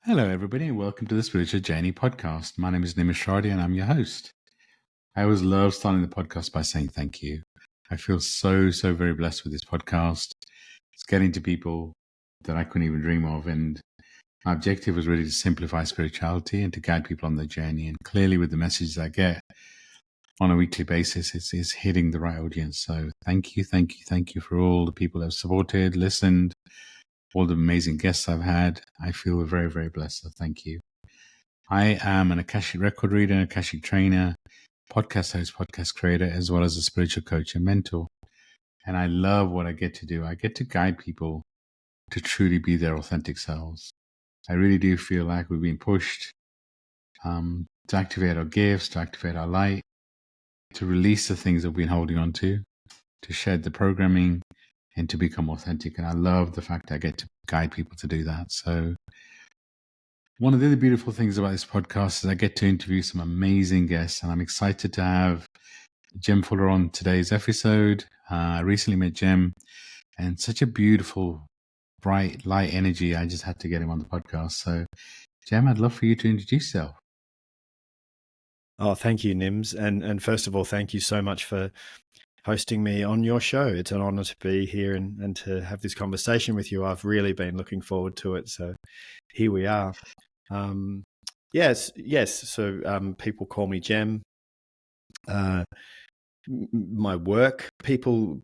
Hello, everybody, and welcome to the Spiritual Journey podcast. My name is Nimesh Radia, and I'm your host. I always love starting the podcast by saying thank you. I feel so very blessed with this podcast. It's getting to people that I couldn't even dream of, and my objective was really to simplify spirituality and to guide people on their journey. And clearly, with the messages I get on a weekly basis, it's hitting the right audience. So thank you for all the people that have supported, listened, all the amazing guests I've had. I feel very blessed, so thank you. I am an Akashic record reader, an Akashic trainer, podcast host, podcast creator, as well as a spiritual coach and mentor. And I love what I get to do. I get to guide people to truly be their authentic selves. I really do feel like we've been pushed to activate our gifts, to activate our light, to release the things that we've been holding on to shed the programming, and to become authentic. And I love the fact that I get to guide people to do that. So one of the other beautiful things about this podcast is I get to interview some amazing guests, and I'm excited to have Jem Fuller on today's episode. I recently met Jem, and such a beautiful, bright, light energy. I just had to get him on the podcast. So Jem, I'd love for you to introduce yourself. Oh, thank you, Nims. And first of all, thank you so much for hosting me on your show. It's an honor to be here and to have this conversation with you. I've really been looking forward to it. So here we are. Yes. So people call me Jem. My work, people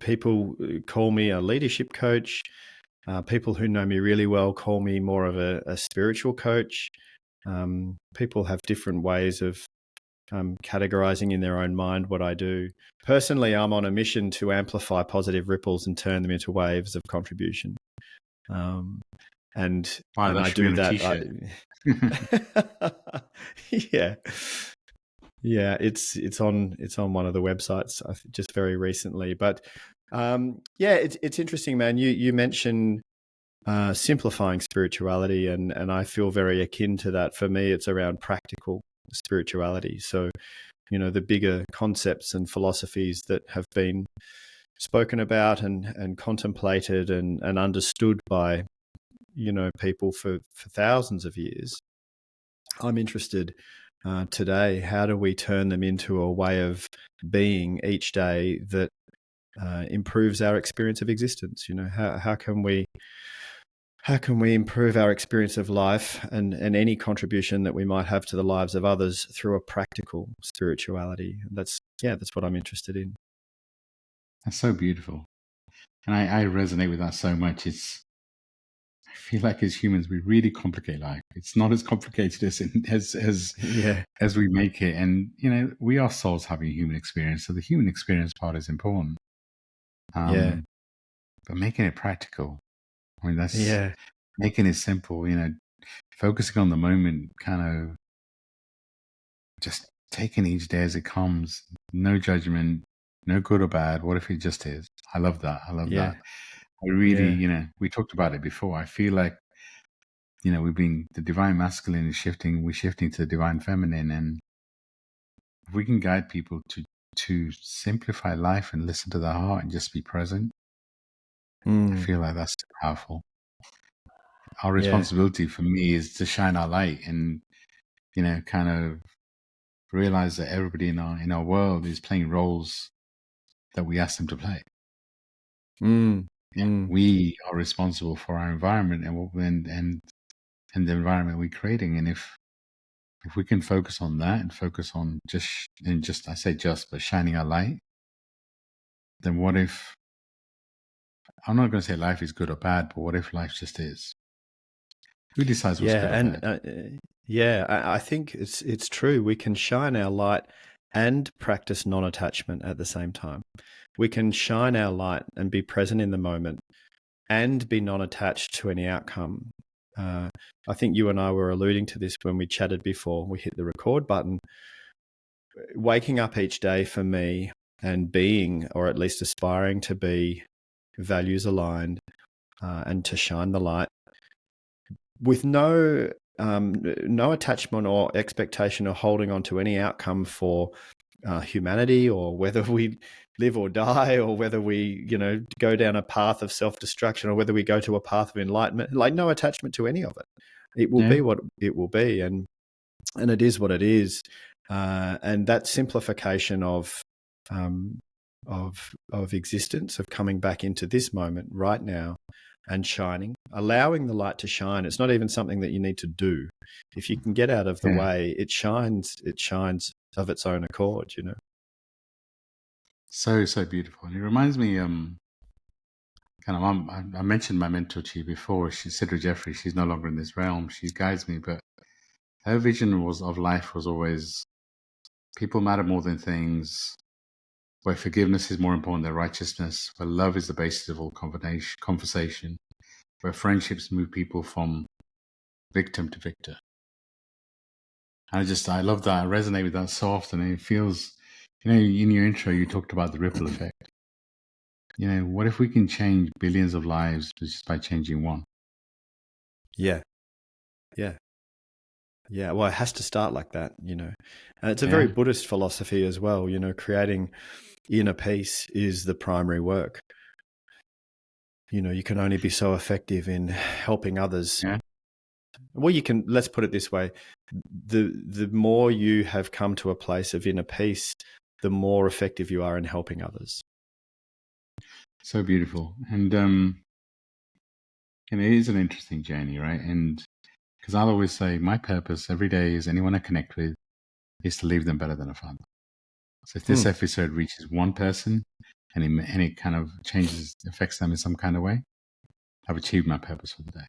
call me a leadership coach. People who know me really well call me more of a spiritual coach. People have different ways of categorizing in their own mind what I do. Personally, I'm on a mission to amplify positive ripples and turn them into waves of contribution. And I do that. Yeah, it's on one of the websites just very recently. But it's interesting, man. You mentioned simplifying spirituality, and I feel very akin to that. For me, it's around practical spirituality. So, the bigger concepts and philosophies that have been spoken about and contemplated and understood by, people for thousands of years. I'm interested today, how do we turn them into a way of being each day that improves our experience of existence? How can we improve our experience of life and any contribution that we might have to the lives of others through a practical spirituality? That's what I'm interested in. That's so beautiful. And I resonate with that so much. I feel like as humans, we really complicate life. It's not as complicated as we make it. And, we are souls having a human experience. So the human experience part is important. But making it practical, that's making it simple, focusing on the moment, kind of just taking each day as it comes, no judgment, no good or bad. What if it just is? I love that. That. I really, we talked about it before. I feel like, the divine masculine is shifting. We're shifting to the divine feminine. And if we can guide people to simplify life and listen to their heart and just be present, I feel like that's powerful. Our responsibility for me is to shine our light and, kind of realize that everybody in our world is playing roles that we ask them to play. We are responsible for our environment and the environment we're creating. And if we can focus on that and focus on but shining our light, then what if, I'm not going to say life is good or bad, but what if life just is? Who decides what's good or bad? I think it's true. We can shine our light and practice non-attachment at the same time. We can shine our light and be present in the moment and be non-attached to any outcome. I think you and I were alluding to this when we chatted before we hit the record button. Waking up each day for me and being, or at least aspiring to be, values aligned and to shine the light with no attachment or expectation or holding on to any outcome for humanity, or whether we live or die, or whether we, go down a path of self-destruction, or whether we go to a path of enlightenment, like no attachment to any of it. It will Yeah. be what it will be, and it is what it is. And that simplification um, of existence, of coming back into this moment right now and shining, allowing the light to shine. It's not even something that you need to do. If you can get out of the Yeah. way, it shines. It shines of its own accord. So, so beautiful. And it reminds me, kind of, I mentioned my mentor to you before. She's Sidra Jeffrey. She's no longer in this realm. She guides me, but her vision was of life was always people matter more than things, where forgiveness is more important than righteousness, where love is the basis of all conversation, where friendships move people from victim to victor. And I love that. I resonate with that so often. And it feels, in your intro, you talked about the ripple effect. What if we can change billions of lives just by changing one? Yeah, yeah, yeah. Well, it has to start like that. And it's a very Yeah. Buddhist philosophy as well. Creating inner peace is the primary work. You can only be so effective in helping others. Yeah. Well, let's put it this way. The more you have come to a place of inner peace, the more effective you are in helping others. So beautiful. And, it is an interesting journey, right? And because I'll always say my purpose every day is anyone I connect with is to leave them better than I found them. So if this episode reaches one person and it kind of affects them in some kind of way, I've achieved my purpose for the day.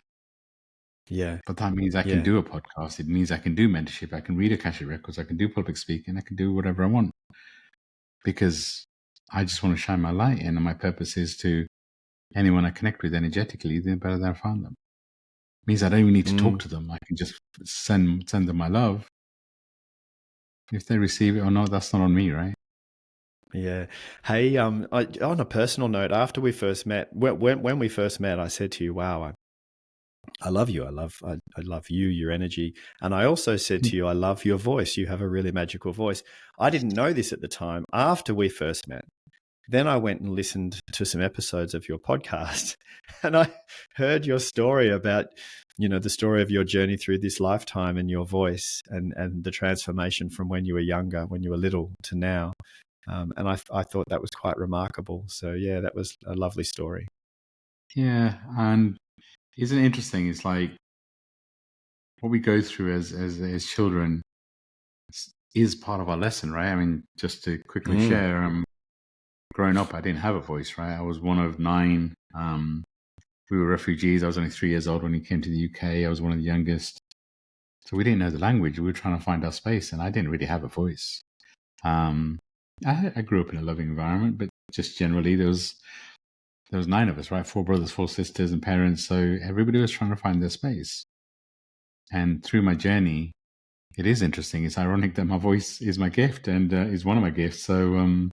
Yeah. But that means I can do a podcast. It means I can do mentorship. I can read Akashic Records. I can do public speaking. I can do whatever I want because I just want to shine my light. And my purpose is to anyone I connect with energetically, the better than I found them. It means I don't even need to talk to them. I can just send them my love. If they receive it or not, that's not on me, right? Yeah. Hey, on a personal note, after we first met, when we first met, I said to you, "Wow, I love you. I love you, your energy." And I also said to you, "I love your voice. You have a really magical voice." I didn't know this at the time. After we first met, then I went and listened to some episodes of your podcast, and I heard your story about, the story of your journey through this lifetime and your voice and the transformation from when you were younger, when you were little, to now. And I thought that was quite remarkable. So yeah, that was a lovely story. Yeah. And isn't it interesting? It's like what we go through as children is part of our lesson, right? I mean, just to quickly share, growing up, I didn't have a voice, right? I was one of 9. We were refugees. I was only 3 years old when we came to the UK. I was one of the youngest. So we didn't know the language. We were trying to find our space, and I didn't really have a voice. I grew up in a loving environment, but just generally there was 9 of us, right? 4 brothers, 4 sisters, and parents. So everybody was trying to find their space. And through my journey, it is interesting. It's ironic that my voice is my gift and is one of my gifts. So, and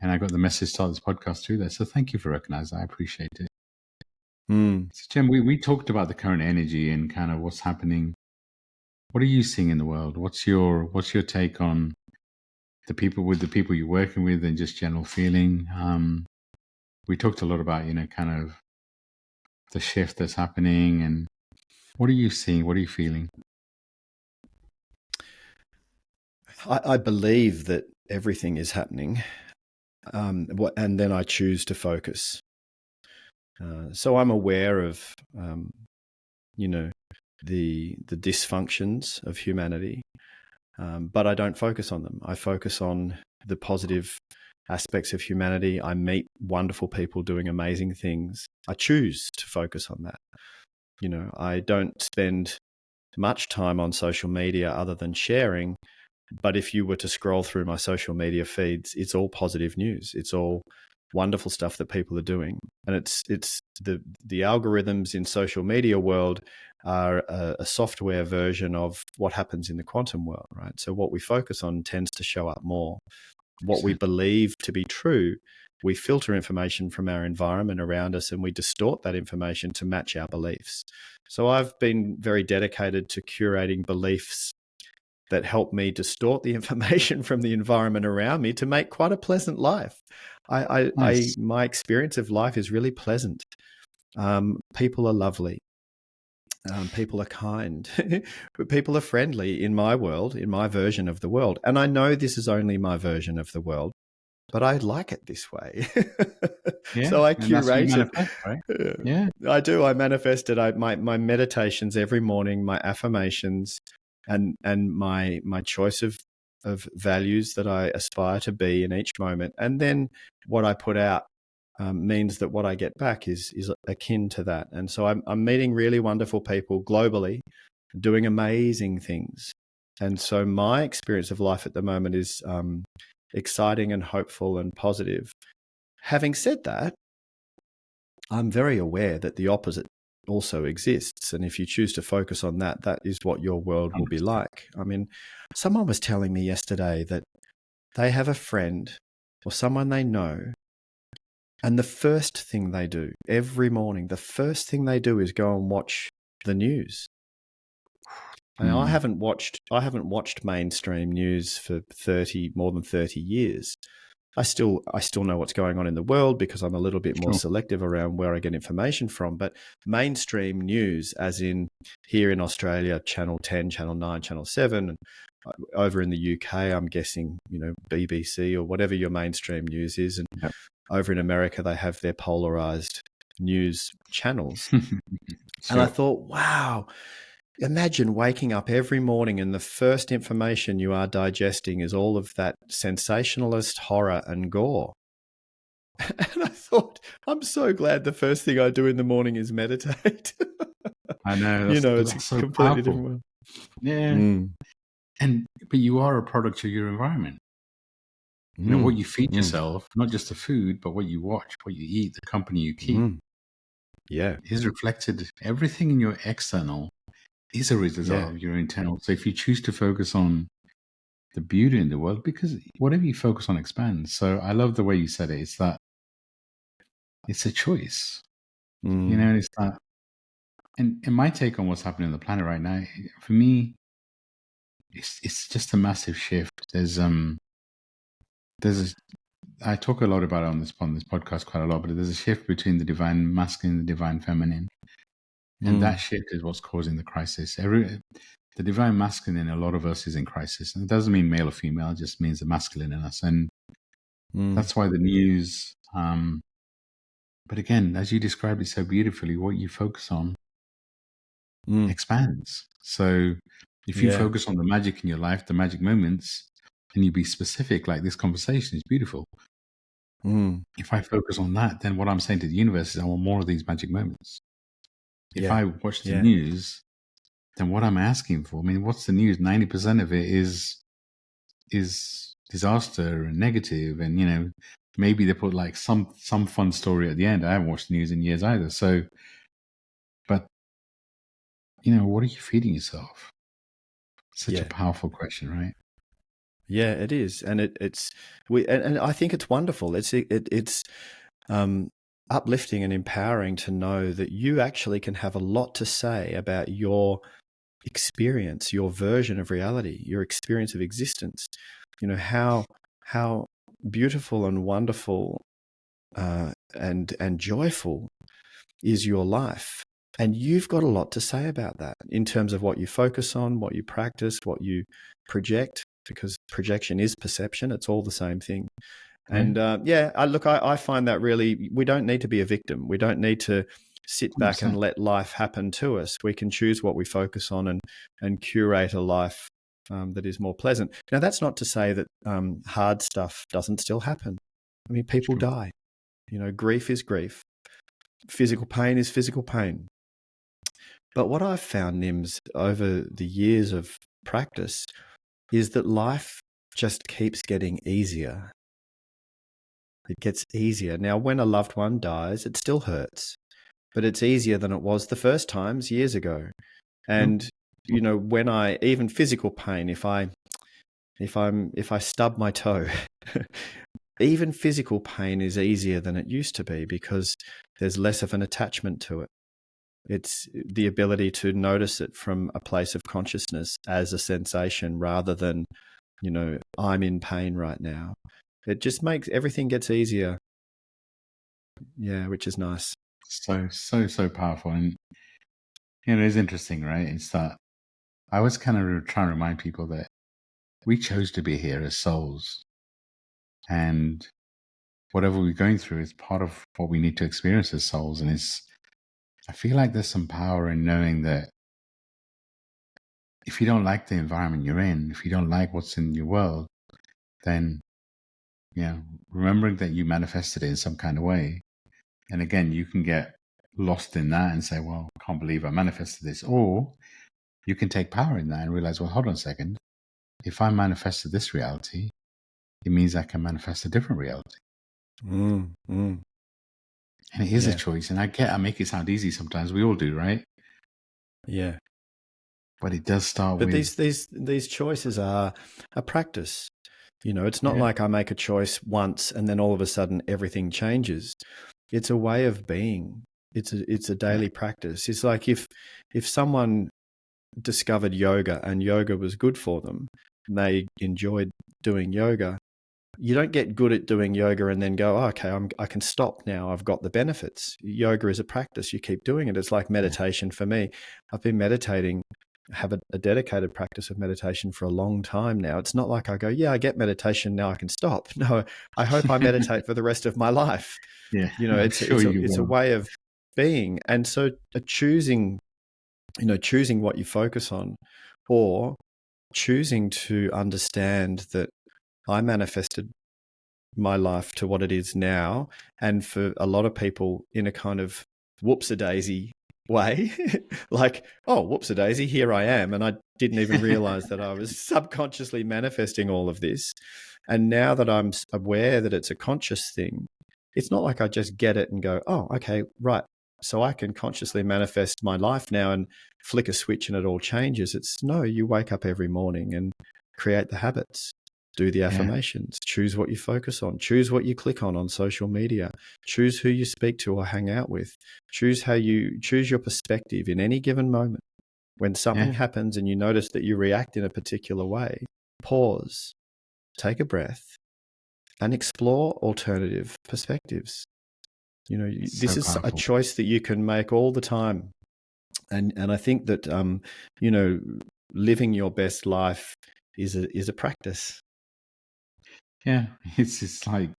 I got the message to start this podcast through that. So thank you for recognizing. I appreciate it. So Jem, we talked about the current energy and kind of what's happening. What are you seeing in the world? What's your take on the people you're working with and just general feeling? We talked a lot about, kind of the shift that's happening, and what are you seeing? What are you feeling? I believe that everything is happening, and then I choose to focus. So I'm aware of, the dysfunctions of humanity, but I don't focus on them. I focus on the positive aspects of humanity. I meet wonderful people doing amazing things. I choose to focus on that. I don't spend much time on social media other than sharing. But if you were to scroll through my social media feeds, it's all positive news. It's all wonderful stuff that people are doing. And it's the algorithms in social media world are a software version of what happens in the quantum world, right? So what we focus on tends to show up more. What we believe to be true, we filter information from our environment around us and we distort that information to match our beliefs. So I've been very dedicated to curating beliefs that help me distort the information from the environment around me to make quite a pleasant life. Nice. My experience of life is really pleasant. People are lovely. People are kind. People are friendly in my world, in my version of the world. And I know this is only my version of the world, but I like it this way. Yeah, So I and that's what you curate it. manifest, right? Yeah. I do. I manifest it. My meditations every morning, my affirmations, and my choice of values that I aspire to be in each moment, and then what I put out means that what I get back is akin to that. And so I'm meeting really wonderful people globally, doing amazing things. And so my experience of life at the moment is exciting and hopeful and positive. Having said that, I'm very aware that the opposite also exists. And if you choose to focus on that, that is what your world will be 100%. like. I mean, someone was telling me yesterday that they have a friend or someone they know, and the first thing they do every morning, the first thing they do is go and watch the news. And I Hmm. haven't watched mainstream news for more than 30 years. I still know what's going on in the world because I'm a little bit more Sure. selective around where I get information from. But mainstream news, as in here in Australia, Channel 10, Channel 9, Channel 7, and over in the UK, I'm guessing, BBC or whatever your mainstream news is. And Yep. over in America, they have their polarized news channels. And I Sure. thought, wow, imagine waking up every morning and the first information you are digesting is all of that sensationalist horror and gore. And I thought, I'm so glad the first thing I do in the morning is meditate. I know It's a that's so completely powerful. different world. Yeah, Mm, but you are a product of your environment. What mm, you feed mm, yourself, not just the food, but what you watch, what you eat, the company you keep, mm. Yeah, is reflected. Everything in your external is a result yeah, of your internal. So if you choose to focus on the beauty in the world, because whatever you focus on expands. So I love the way you said it. It's that it's a choice, mm, and it's that. And my take on what's happening on the planet right now, for me, it's just a massive shift. There's I talk a lot about it on this podcast quite a lot, but there's a shift between the divine masculine and the divine feminine, and that mm, shift is what's causing the crisis. The divine masculine in a lot of us is in crisis, and it doesn't mean male or female; it just means the masculine in us, and mm, that's why the news. But again, as you described it so beautifully, what you focus on mm. expands. So if you Yeah, focus on the magic in your life, the magic moments, and you be specific, like this conversation is beautiful. mm, If I focus on that, then what I'm saying to the universe is I want more of these magic moments. If yeah, I watch the yeah, news, then what I'm asking for, I mean, what's the news? 90% of it is disaster and negative, and maybe they put like some fun story at the end. I haven't watched the news in years either. So, but what are you feeding yourself? Such a yeah. powerful question, right? Yeah, it is, and and I think it's wonderful. It's um, uplifting and empowering to know that you actually can have a lot to say about your experience, your version of reality, your experience of existence. How beautiful and wonderful and joyful is your life. And you've got a lot to say about that in terms of what you focus on, what you practice, what you project, because projection is perception. It's all the same thing. Yeah, And I find that really, we don't need to be a victim. We don't need to sit back and 100%. let life happen to us. We can choose what we focus on and curate a life that is more pleasant. Now, that's not to say that hard stuff doesn't still happen. I mean, people Sure. die. Grief is grief. Physical pain is physical pain. But what I've found, Nims, over the years of practice is that life just keeps getting easier. It gets easier. Now, when a loved one dies, it still hurts, but it's easier than it was the first times years ago. Sure. And when even physical pain, if I stub my toe, even physical pain is easier than it used to be because there's less of an attachment to it. It's the ability to notice it from a place of consciousness as a sensation rather than, I'm in pain right now. It just makes everything gets easier. Yeah, which is nice. So, so, so powerful. And You know, it's interesting, right? It's that I was kind of trying to remind people that we chose to be here as souls, and whatever we're going through is part of what we need to experience as souls. And I feel like there's some power in knowing that if you don't like the environment you're in, if you don't like what's in your world, then, you know, remembering that you manifested it in some kind of way. And again, you can get lost in that and say, well, I can't believe I manifested this. Or you can take power in that and realize, well, hold on a second. If I manifested this reality, it means I can manifest a different reality. Mm, mm, And it is a yeah, choice. And I make it sound easy sometimes. We all do, right? yeah. But it does start But with, these choices are a practice. You know, it's not yeah, like I make a choice once and then all of a sudden everything changes. It's a way of being. It's a yeah, daily practice. It's like if someone discovered yoga and yoga was good for them, and they enjoyed doing yoga, you don't get good at doing yoga and then go, oh, okay, I can stop now. I've got the benefits. Yoga is a practice. You keep doing it. It's like yeah, meditation for me. I've been meditating, have a dedicated practice of meditation for a long time now. It's not like I go, yeah, I get meditation now, I can stop. No, I hope I meditate for the rest of my life. yeah. You know, I'm it's sure it's a you it's a will. way of being, and so choosing, you know, choosing what you focus on, or choosing to understand that I manifested my life to what it is now. And for a lot of people, in a kind of whoops a daisy way, like, oh, whoops a daisy, here I am. And I didn't even realize that I was subconsciously manifesting all of this. And now that I'm aware that it's a conscious thing, it's not like I just get it and go, oh, okay, right. So I can consciously manifest my life now and flick a switch and it all changes. It's no, you wake up every morning and create the habits, do the Yeah, affirmations, choose what you focus on, choose what you click on social media, choose who you speak to or hang out with, choose your perspective in any given moment. When yeah, something happens and you notice that you react in a particular way, pause, take a breath, and explore alternative perspectives. You know, this so is a powerful. choice that you can make all the time. And I think that, you know, living your best life is a practice. Yeah, it's like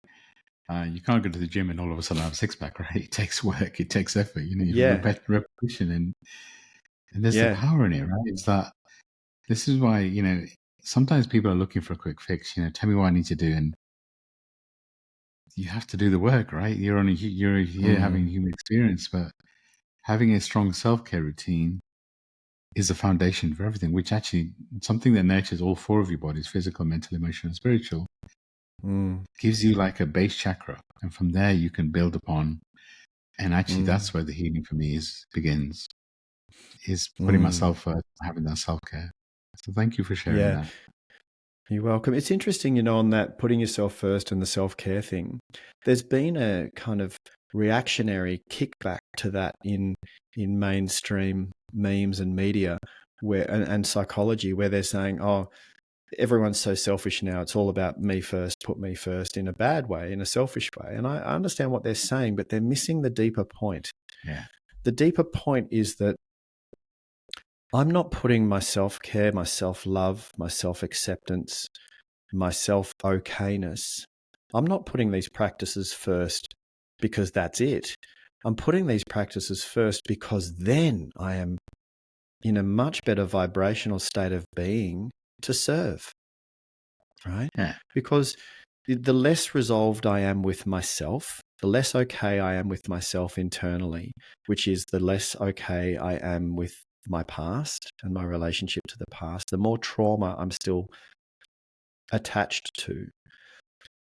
you can't go to the gym and all of a sudden have a six pack, right? It takes work, it takes effort. You need Yeah, repetition, and there's the yeah. power in it, right? It's that this is why, you know, sometimes people are looking for a quick fix. You know, tell me what I need to do, and you have to do the work, right? You're here having Mm, human experience, but having a strong self care routine is the foundation for everything. Which actually something that nurtures all four of your bodies: physical, mental, emotional, and spiritual. mm, Gives you like a base chakra, and from there you can build upon. And actually, mm, that's where the healing for me begins. Is putting mm. myself first, having that self care. So thank you for sharing Yeah, that. you're welcome. It's interesting, you know, on that putting yourself first and the self-care thing. There's been a kind of reactionary kickback to that in mainstream memes and media where and psychology where they're saying, oh, everyone's so selfish now. It's all about me first, put me first in a bad way, in a selfish way. And I understand what they're saying, but they're missing the deeper point. Yeah, The deeper point is that I'm not putting my self care, my self love, my self acceptance, my self okayness. I'm not putting these practices first because that's it. I'm putting these practices first because then I am in a much better vibrational state of being to serve, right? yeah, Because the less resolved I am with myself, the less okay I am with myself internally, which is the less okay I am with my past and my relationship to the past, the more trauma I'm still attached to,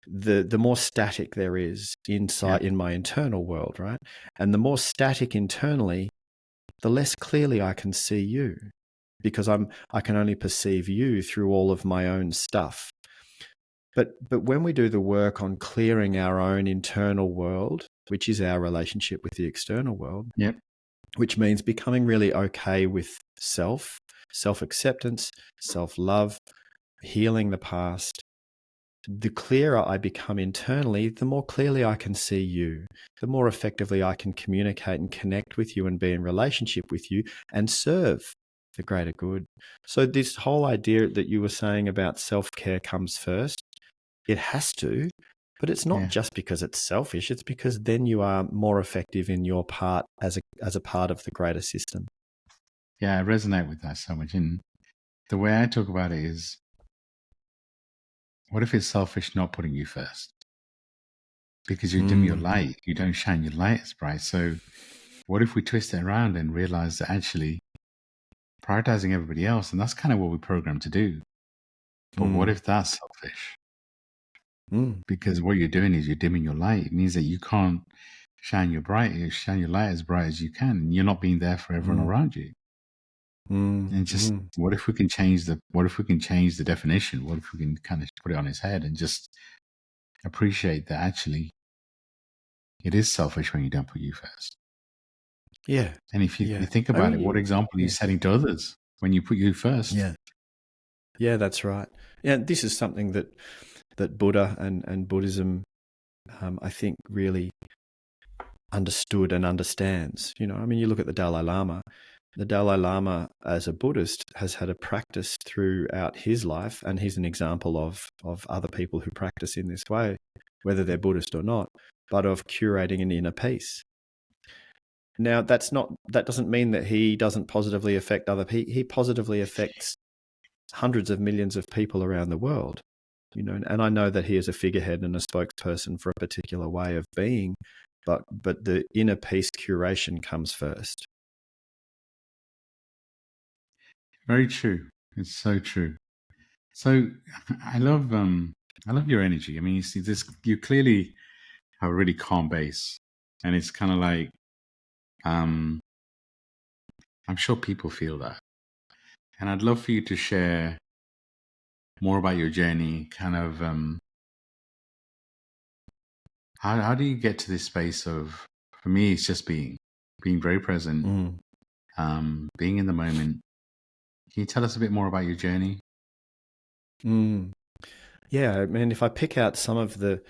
the more static there is yeah, inside in my internal world, right? And the more static internally, the less clearly I can see you because I can only perceive you through all of my own stuff. But when we do the work on clearing our own internal world, which is our relationship with the external world, yep, which means becoming really okay with self acceptance, self love, healing the past, the clearer I become internally, the more clearly I can see you, the more effectively I can communicate and connect with you and be in relationship with you and serve the greater good. So this whole idea that you were saying about self-care comes first, it has to, but it's not Yeah. just because it's selfish. It's because then you are more effective in your part as a part of the greater system. Yeah, I resonate with that so much. And the way I talk about it is, what if it's selfish not putting you first? Because you dim your light, you don't shine your light as bright. So what if we twist it around and realize that actually prioritizing everybody else, and that's kind of what we're programmed to do. But what if that's selfish? Because what you're doing is you're dimming your light. It means that you can't shine your light as bright as you can, and you're not being there for everyone around you. And just what if we can change the definition? What if we can kind of put it on its head and just appreciate that actually it is selfish when you don't put you first. Yeah. And if you, Yeah. you think about it, what example are you setting to others when you put you first? Yeah. Yeah, that's right. Yeah, this is something that Buddha and Buddhism, I think, really understood and understands. You know, I mean, you look at the Dalai Lama. The Dalai Lama, as a Buddhist, has had a practice throughout his life, and he's an example of other people who practice in this way, whether they're Buddhist or not, but of curating an inner peace. Now, that doesn't mean that he doesn't positively affect other people. He positively affects hundreds of millions of people around the world, you know, and I know that he is a figurehead and a spokesperson for a particular way of being, but the inner peace curation comes first. Very true. It's so true. So I love your energy. I mean, you see this, you clearly have a really calm base, and it's kind of like, I'm sure people feel that. And I'd love for you to share more about your journey, kind of, how do you get to this space of, for me, it's just being very present, being in the moment. Can you tell us a bit more about your journey? Yeah, I mean, if I pick out some of the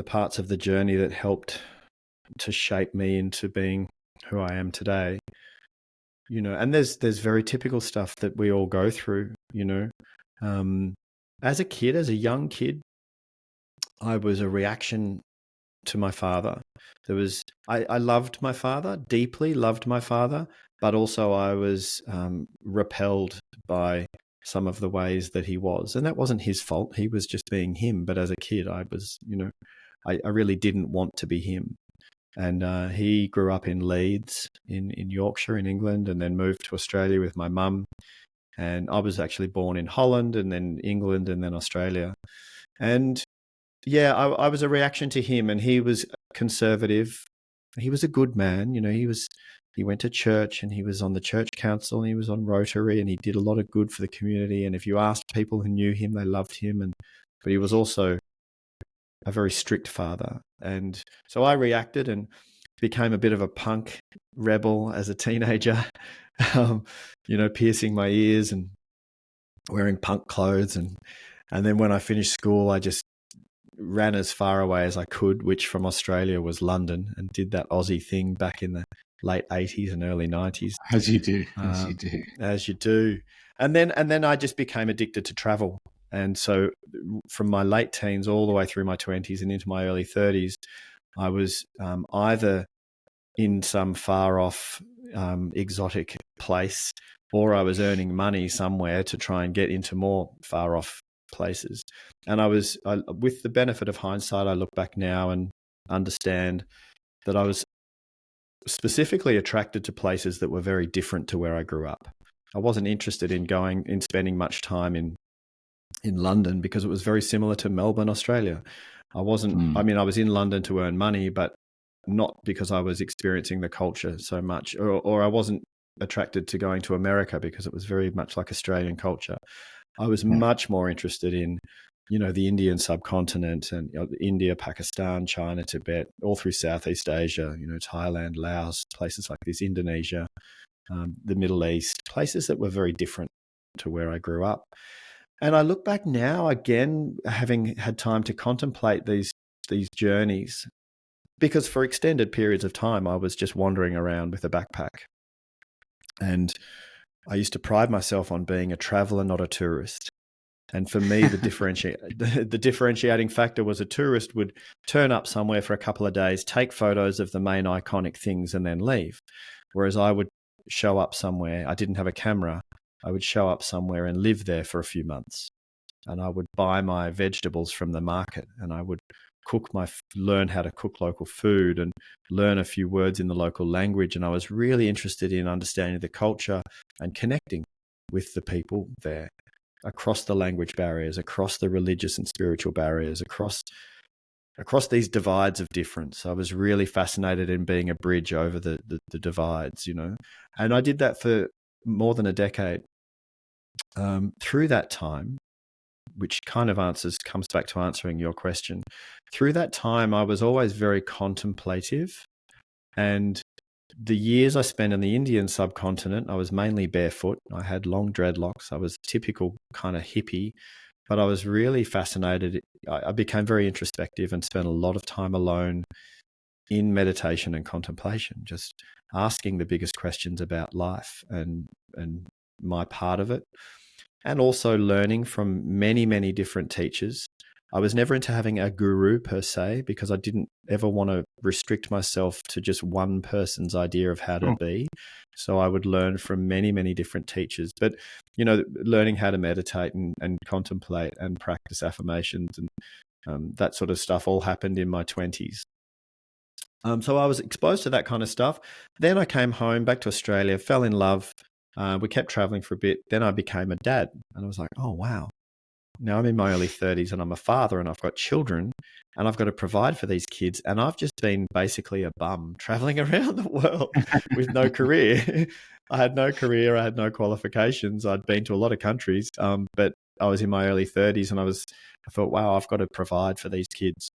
parts of the journey that helped to shape me into being who I am today, you know, and there's very typical stuff that we all go through, you know. As a young kid, I was a reaction to my father. I loved my father, deeply loved my father, but also I was repelled by some of the ways that he was. And that wasn't his fault. He was just being him. But as a kid, I was, you know, I really didn't want to be him. And he grew up in Leeds in Yorkshire in England, and then moved to Australia with my mum. And I was actually born in Holland, and then England, and then Australia. And yeah, I was a reaction to him, and he was conservative. He was a good man, you know. He went to church, and he was on the church council, and he was on Rotary, and he did a lot of good for the community. And if you asked people who knew him, they loved him. But he was also a very strict father, and so I reacted and became a bit of a punk rebel as a teenager. You know, piercing my ears and wearing punk clothes, and then when I finished school, I just ran as far away as I could, which from Australia was London, and did that Aussie thing back in the late 80s and early 90s. As you do. As you do. And then I just became addicted to travel. And so from my late teens all the way through my 20s and into my early 30s, I was either in some far off exotic place, or I was earning money somewhere to try and get into more far off places. And with the benefit of hindsight, I look back now and understand that I was specifically attracted to places that were very different to where I grew up. I wasn't interested in spending much time in London because it was very similar to Melbourne, Australia. I was in London to earn money, but not because I was experiencing the culture so much, or I wasn't attracted to going to America because it was very much like Australian culture. I was much more interested in, you know, the Indian subcontinent and, you know, India, Pakistan, China, Tibet, all through Southeast Asia, you know, Thailand, Laos, places like this, Indonesia, the Middle East, places that were very different to where I grew up. And I look back now again, having had time to contemplate these journeys, because for extended periods of time, I was just wandering around with a backpack. And I used to pride myself on being a traveler, not a tourist. And for me, the differentiating factor was a tourist would turn up somewhere for a couple of days, take photos of the main iconic things, and then leave. Whereas I would show up somewhere, I didn't have a camera, I would show up somewhere and live there for a few months. And I would buy my vegetables from the market, and I would learn how to cook local food and learn a few words in the local language. And I was really interested in understanding the culture and connecting with the people there, across the language barriers, across the religious and spiritual barriers, across these divides of difference. I was really fascinated in being a bridge over the divides, and I did that for more than a decade. Through that time, which kind of comes back to answering your question, through that time, I was always very contemplative. And the years I spent in the Indian subcontinent, I was mainly barefoot. I had long dreadlocks. I was typical kind of hippie, but I was really fascinated. I became very introspective and spent a lot of time alone in meditation and contemplation, just asking the biggest questions about life and my part of it, and also learning from many, many different teachers. I was never into having a guru per se, because I didn't ever want to restrict myself to just one person's idea of how to be. So I would learn from many, many different teachers. But, learning how to meditate and contemplate and practice affirmations and that sort of stuff all happened in my 20s. So I was exposed to that kind of stuff. Then I came home back to Australia, fell in love. We kept traveling for a bit. Then I became a dad, and I was like, oh, wow. Now I'm in my early 30s and I'm a father and I've got children and I've got to provide for these kids. And I've just been basically a bum traveling around the world with no career. I had no career. I had no qualifications. I'd been to a lot of countries, but I was in my early 30s and I thought, wow, I've got to provide for these kids.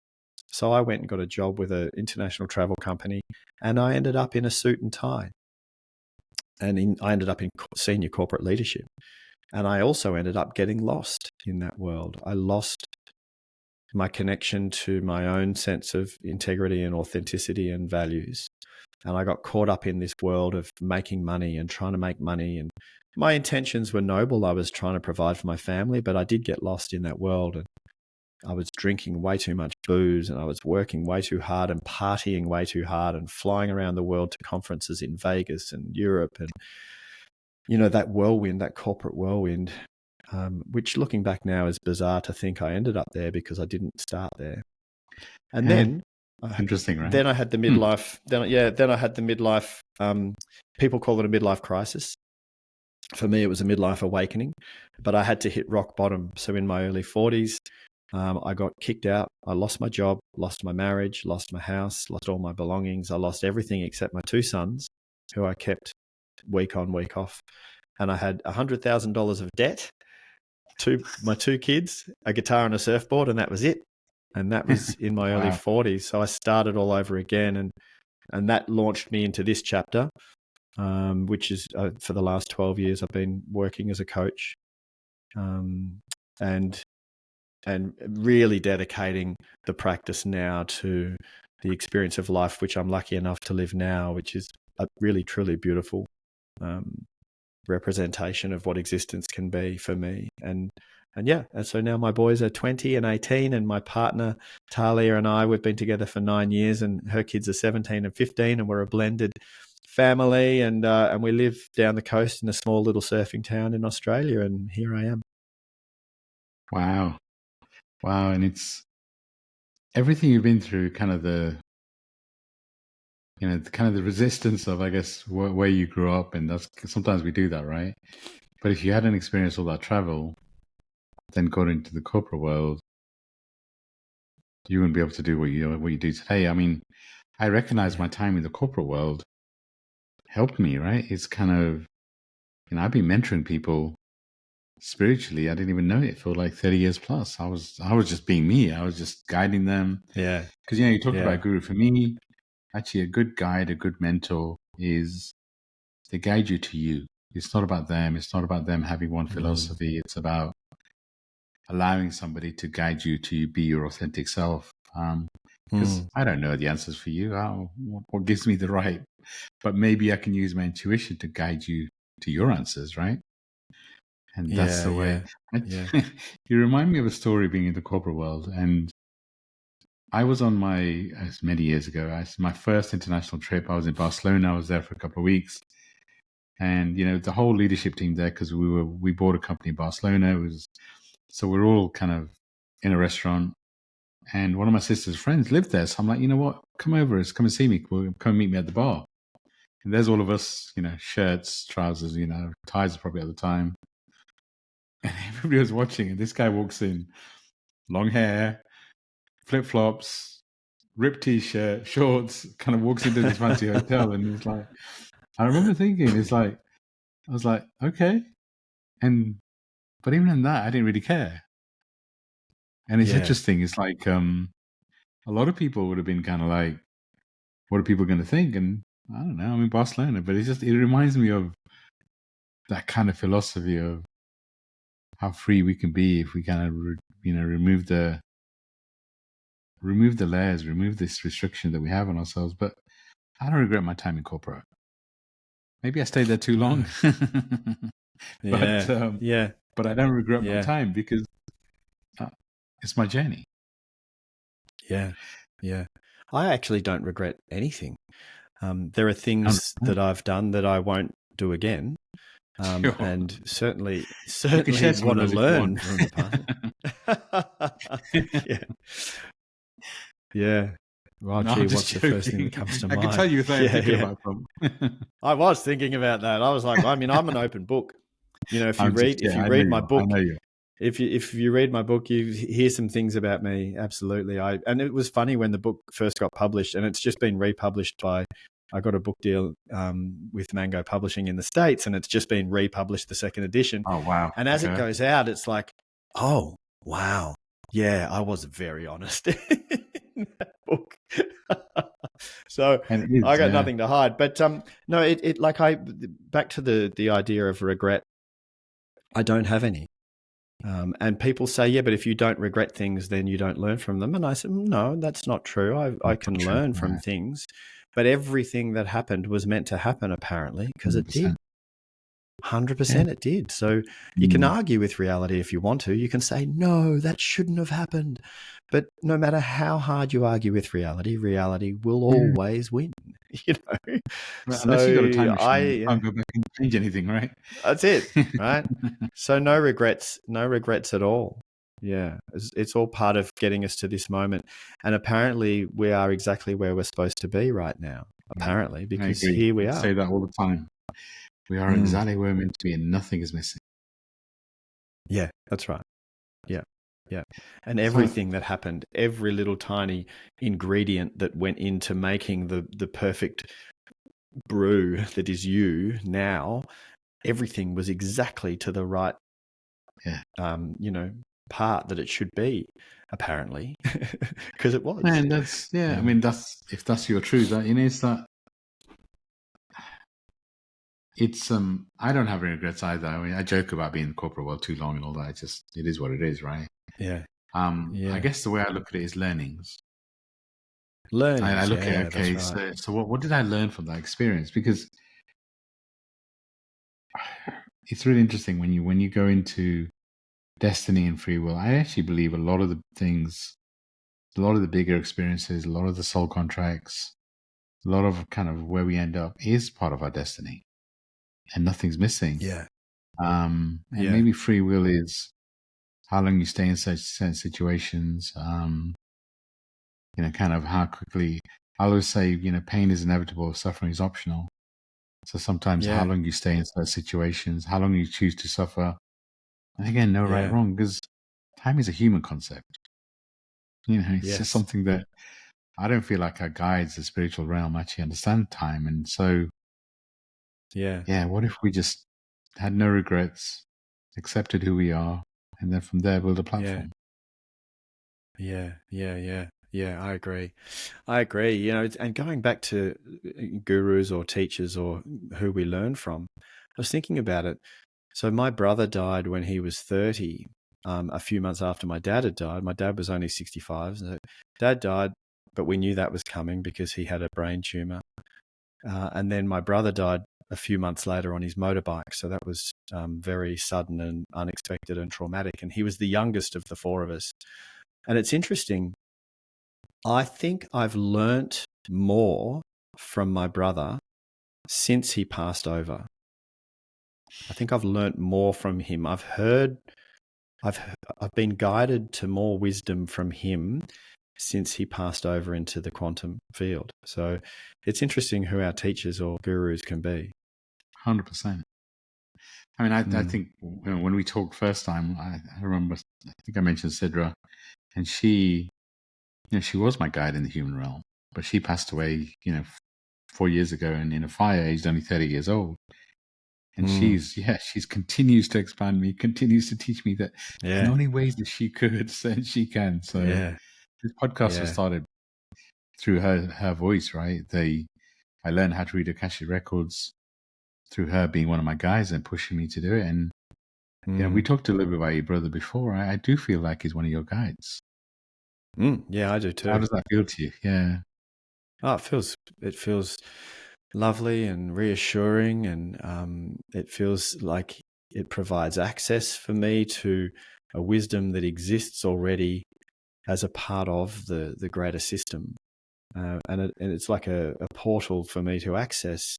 So I went and got a job with an international travel company, and I ended up in a suit and tie. And I ended up in senior corporate leadership. And I also ended up getting lost in that world. I lost my connection to my own sense of integrity and authenticity and values. And I got caught up in this world of making money and trying to make money. And my intentions were noble. I was trying to provide for my family, but I did get lost in that world. And I was drinking way too much booze, and I was working way too hard and partying way too hard and flying around the world to conferences in Vegas and Europe. And that whirlwind, that corporate whirlwind, which looking back now is bizarre to think I ended up there because I didn't start there. And then, interesting, right? Then I had the midlife. Then I had the midlife. People call it a midlife crisis. For me, it was a midlife awakening, but I had to hit rock bottom. So in my early 40s, I got kicked out. I lost my job, lost my marriage, lost my house, lost all my belongings. I lost everything except my two sons, who I kept week on, week off. And I had $100,000 of debt to my two kids, a guitar and a surfboard, and that was it. And that was in my early 40s. So I started all over again. And that launched me into this chapter, which is for the last 12 years, I've been working as a coach and really dedicating the practice now to the experience of life, which I'm lucky enough to live now, which is a really, truly beautiful representation of what existence can be for me. And so now my boys are 20 and 18, and my partner Talia and I, we've been together for 9 years, and her kids are 17 and 15, and we're a blended family, and we live down the coast in a small little surfing town in Australia, and here I am. Wow. And it's everything you've been through, kind of the resistance of, I guess, where you grew up, and that's sometimes we do that, right? But if you hadn't experienced all that travel, then got into the corporate world, you wouldn't be able to do what you do today. I mean, I recognize my time in the corporate world helped me, right? It's kind of, I've been mentoring people spiritually. I didn't even know it for like 30 years plus. I was just being me. I was just guiding them. Yeah. Because, you talked about guru. For me, actually, a good guide, a good mentor is they guide you to you. It's not about them. It's not about them having one philosophy. It's about allowing somebody to guide you to be your authentic self. Because Mm. I don't know the answers for you. What gives me the right? But maybe I can use my intuition to guide you to your answers, right? And that's Yeah, the way. yeah, yeah. You remind me of a story being in the corporate world. And I was on many years ago, my first international trip. I was in Barcelona. I was there for a couple of weeks. And, the whole leadership team there, because we bought a company in Barcelona. So we're all kind of in a restaurant. And one of my sister's friends lived there. So I'm like, you know what? Come and see me. Come meet me at the bar. And there's all of us, shirts, trousers, ties probably at the time. And everybody was watching. And this guy walks in, long hair, flip flops, ripped t-shirt, shorts, kind of walks into this fancy hotel. And it's like, I remember thinking, I was like, okay. But even in that, I didn't really care. And it's Yeah, interesting. It's like, a lot of people would have been kind of like, what are people going to think? And I don't know. I'm in Barcelona, but it reminds me of that kind of philosophy of how free we can be if we kind of, remove the layers, remove this restriction that we have on ourselves. But I don't regret my time in corporate. Maybe I stayed there too long, but yeah, yeah, but I don't regret my yeah, time because it's my journey. yeah, yeah. I actually don't regret anything. There are things that I've done that I won't do again, Sure. and certainly You can share some of want to those if you learn want. from the past. Yeah, yeah. Well, No, I'm gee, just what's the first thing that joking. comes to I can mind? tell you without Yeah, thinking yeah. about them. I was thinking about that. I was like, I mean, I'm an open book. If you I know read my you are. I book, know you if you read my book, you hear some things about me. Absolutely. And it was funny when the book first got published, and it's just been republished by. I got a book deal with Mango Publishing in the States, and it's just been republished, the second edition. are. Oh, wow. And as it Okay. goes out, it's like, oh wow, yeah, I was very honest in that book. So And it I is, got yeah. nothing to hide. But no, it like back to the idea of regret. I don't have any. And people say, yeah, but if you don't regret things, then you don't learn from them. And I said, no, that's not true. I can True. learn from Right. things, but everything that happened was meant to happen, apparently, because it did. 100%. 100% it did. So you can Mm. argue with reality if you want to. You can say, no, that shouldn't have happened. But no matter how hard you argue with reality, reality will Yeah. always win. Well, unless you got a time So machine, you can't go back and change anything, right? that's it, right? So no regrets at all. Yeah, it's all part of getting us to this moment. And apparently we are exactly where we're supposed to be right now, apparently, I because agree. here we I are. say that all the time. We are Mm. exactly where we're meant to be and nothing is missing. Yeah, that's right. Yeah. Yeah. And So, everything that happened, every little tiny ingredient that went into making the perfect brew that is you now, everything was exactly to the right, yeah. part that it should be, apparently, because it was. And that's, I mean, if that's your truth, I don't have any regrets either. I mean, I joke about being in the corporate world too long and all that. It is what it is, right? Yeah. I guess the way I look at it is learnings. I Learnings. look at, Yeah, that's okay, right. so what did I learn from that experience? Because it's really interesting when you go into destiny and free will. I actually believe a lot of the things, a lot of the bigger experiences, a lot of the soul contracts, a lot of kind of where we end up is part of our destiny, and nothing's missing. Yeah. And Yeah. maybe free will is how long you stay in certain situations. Kind of how quickly. I always say, pain is inevitable, suffering is optional. So sometimes how Yeah. long you stay in certain situations, how long you choose to suffer. And again, no right, Yeah. wrong, because time is a human concept. It's just Yes. something that I don't feel like our guides, the spiritual realm, actually understand time. And so, Yeah. what if we just had no regrets, accepted who we are, and then from there build a Yeah. platform? Yeah. Yeah. Yeah. Yeah. I agree. And going back to gurus or teachers or who we learn from, I was thinking about it. So my brother died when he was 30. a few months after my dad had died. My dad was only 65. So dad died, but we knew that was coming because he had a brain tumor. And then my brother died a few months later on his motorbike. So that was very sudden and unexpected and traumatic. And he was the youngest of the four of us. And it's interesting. I think I've learnt more from my brother since he passed over. I think I've learnt more from him. I've been guided to more wisdom from him since he passed over into the quantum field. So it's interesting who our teachers or gurus can be. 100%. I mean, I think when we talked first time, I remember, I think I mentioned Sidra, and she was my guide in the human realm, but she passed away, 4 years ago, and in a fire, aged only 30 years old. And she's continues to expand me, continues to teach me that in only ways that she could, and she can. So this podcast was started through her voice, right? I learned how to read Akashic records through her being one of my guys and pushing me to do it. And we talked a little bit about your brother before. I do feel like he's one of your guides. Yeah, I do too. How does that feel to you? Yeah. Oh, it feels lovely and reassuring, and it feels like it provides access for me to a wisdom that exists already as a part of the greater system, and it's like a portal for me to access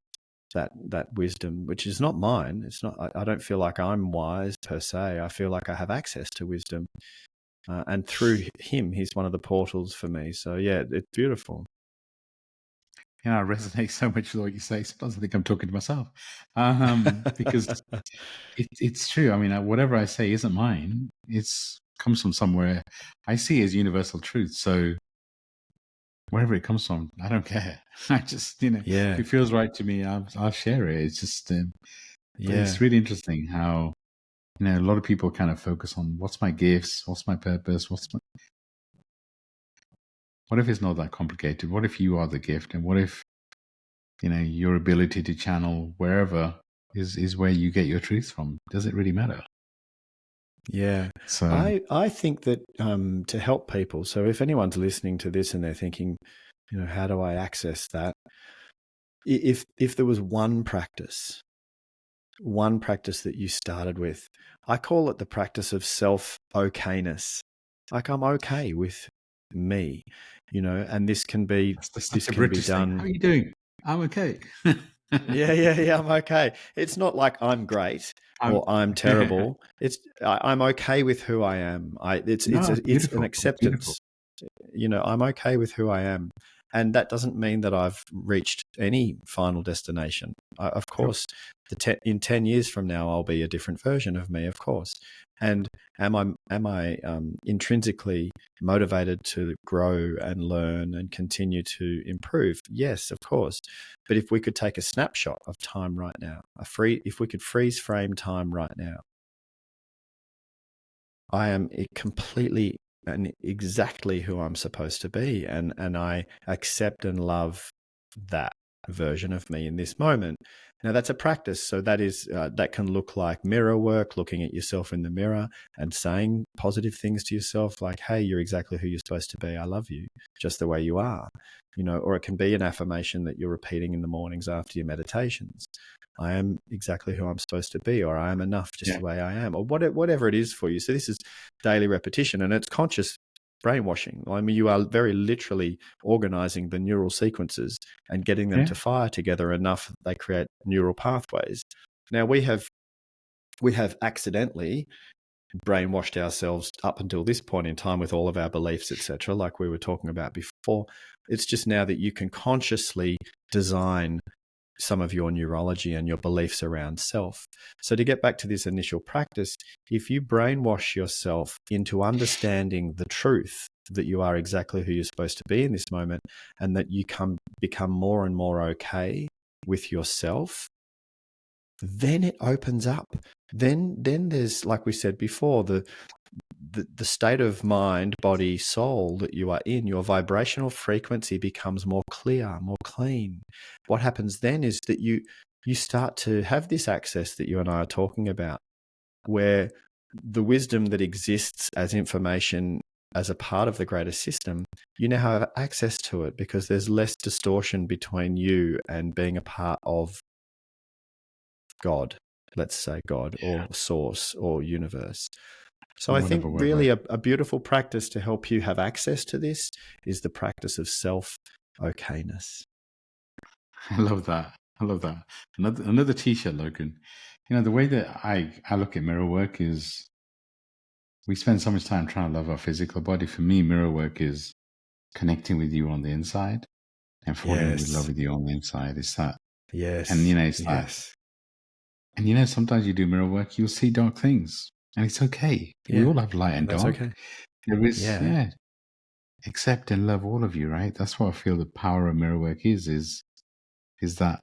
that wisdom, which is not mine. It's not. I don't feel like I'm wise per se. I feel like I have access to wisdom, and through him, he's one of the portals for me. So yeah, it's beautiful. I resonate so much with what you say. Sometimes I think I'm talking to myself, because it's true. I mean, whatever I say isn't mine. It's comes from somewhere. I see it as universal truth. So wherever it comes from, I don't care. I just, if it feels right to me, I'll share it. It's just, but it's really interesting how, a lot of people kind of focus on what's my gifts, what's my purpose, what if it's not that complicated? What if you are the gift? And what if, your ability to channel wherever is where you get your truth from? Does it really matter? Yeah. So I think that to help people, so if anyone's listening to this and they're thinking, how do I access that? If there was one practice that you started with, I call it the practice of self-okayness. Like I'm okay with me, and this can be that's a British done. thing. How are you doing? I'm okay. Yeah, I'm okay. It's not like I'm great or I'm terrible. I'm okay with who I am. It's an acceptance. I'm okay with who I am, and that doesn't mean that I've reached any final destination. Of course, in 10 years from now, I'll be a different version of me. Of course, and am I intrinsically motivated to grow and learn and continue to improve? Yes, of course. But if we could take a snapshot of time right now, if we could freeze frame time right now, I am completely and exactly who I'm supposed to be, and I accept and love that version of me in this moment. Now that's a practice, so that can look like mirror work, looking at yourself in the mirror and saying positive things to yourself, like, "Hey, you're exactly who you're supposed to be. I love you, just the way you are." Or it can be an affirmation that you're repeating in the mornings after your meditations. I am exactly who I'm supposed to be, or I am enough just the way I am, or whatever it is for you. So this is daily repetition, and it's conscious brainwashing. I mean, you are very literally organizing the neural sequences and getting them to fire together enough that they create neural pathways. Now we have accidentally brainwashed ourselves up until this point in time with all of our beliefs, etc., like we were talking about before. It's just now that you can consciously design some of your neurology and your beliefs around self. So to get back to this initial practice, if you brainwash yourself into understanding the truth that you are exactly who you're supposed to be in this moment, and that you become more and more okay with yourself, then it opens up. Then there's, like we said before, the state of mind, body, soul that you are in. Your vibrational frequency becomes more clear, more clean. What happens then is that you start to have this access that you and I are talking about, where the wisdom that exists as information as a part of the greater system, you now have access to it because there's less distortion between you and being a part of God, let's say God or source or universe. So I think Whatever word, really right? a beautiful practice to help you have access to this is the practice of self-okayness. I love that. I love that. Another t-shirt, Logan. You know, the way that I look at mirror work is we spend so much time trying to love our physical body. For me, mirror work is connecting with you on the inside and falling in with love Yes. with you on the inside. It's that. And, Yes. you know, it's that. Yes. And, you know, sometimes you do mirror work, you'll see dark things. And it's okay. We Yeah. all have light and And that's dark. okay. There is, Yeah. yeah, accept and love all of you, right? That's what I feel the power of mirror work is that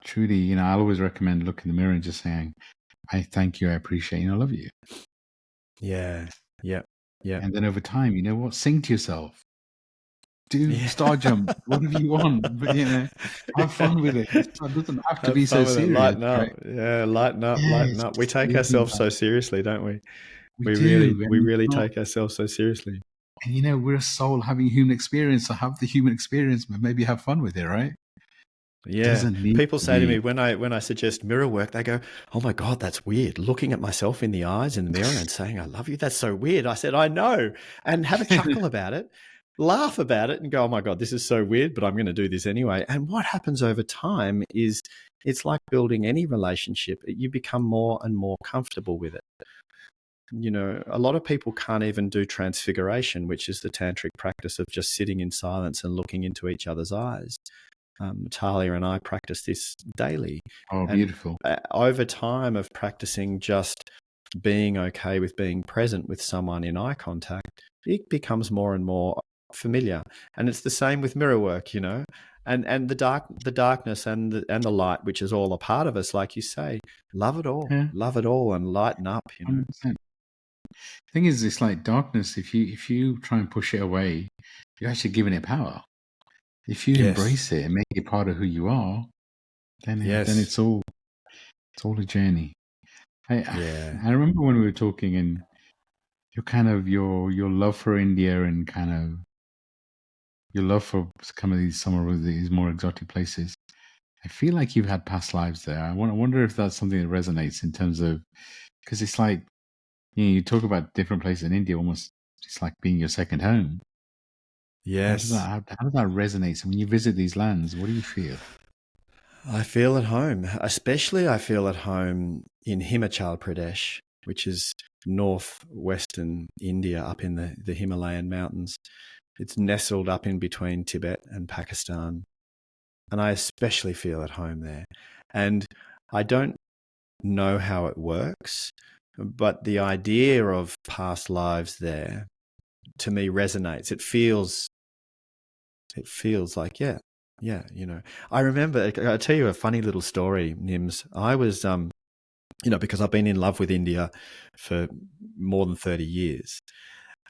truly, you know, I'll always recommend looking in the mirror and just saying, I thank you, I appreciate you, and I love you. Yeah. Yep. Yep. And then over time, you know what? Sing to yourself. Do Yeah. star jump, whatever you want, but you know, have fun with it. It doesn't have to Have be so fun with it. serious, Lighten right? up. Yeah, lighten up, lighten Yes, up. We take it isn't ourselves that. so seriously, don't we? We We do, really, we and it's really not. take ourselves so seriously. And you know, we're a soul having a human experience, so have the human experience, but maybe have fun with it, right? Yeah. Doesn't need People to say to me be. when I suggest mirror work, they go, "Oh my God, that's weird. Looking at myself in the eyes in the mirror and saying I love you, that's so weird." I said, "I know." And have a chuckle about it, laugh about it and go, "Oh my God, this is so weird, but I'm going to do this anyway." And what happens over time is it's like building any relationship. You become more and more comfortable with it. You know, a lot of people can't even do transfiguration, which is the tantric practice of just sitting in silence and looking into each other's eyes. Talia and I practice this daily. Oh, And beautiful. over time of practicing just being okay with being present with someone in eye contact, it becomes more and more familiar. And it's the same with mirror work, you know. And the darkness and the light, which is all a part of us, like you say, Yeah, love it all, and lighten up, you know. 100%. Thing is, it's like darkness. If you try and push it away, you're actually giving it power. If you Yes. embrace it and make it part of who you are, then Yes. it's all a journey. I Yeah. I remember when we were talking, and your kind of your love for India and kind of your love for some of these more exotic places. I feel like you've had past lives there. I wonder if that's something that resonates in terms of because it's like you talk about different places in India, almost it's like being your second home. How does that Yes. how does that resonate? So when you visit these lands, what do you feel? I feel at home. Especially I feel at home in Himachal Pradesh, which is northwestern India up in the Himalayan mountains. It's nestled up in between Tibet and Pakistan. And I especially feel at home there. And I don't know how it works, but the idea of past lives there to me resonates. It feels like, yeah, you know. I remember, I'll tell you a funny little story, Nims. I was, because I've been in love with India for more than 30 years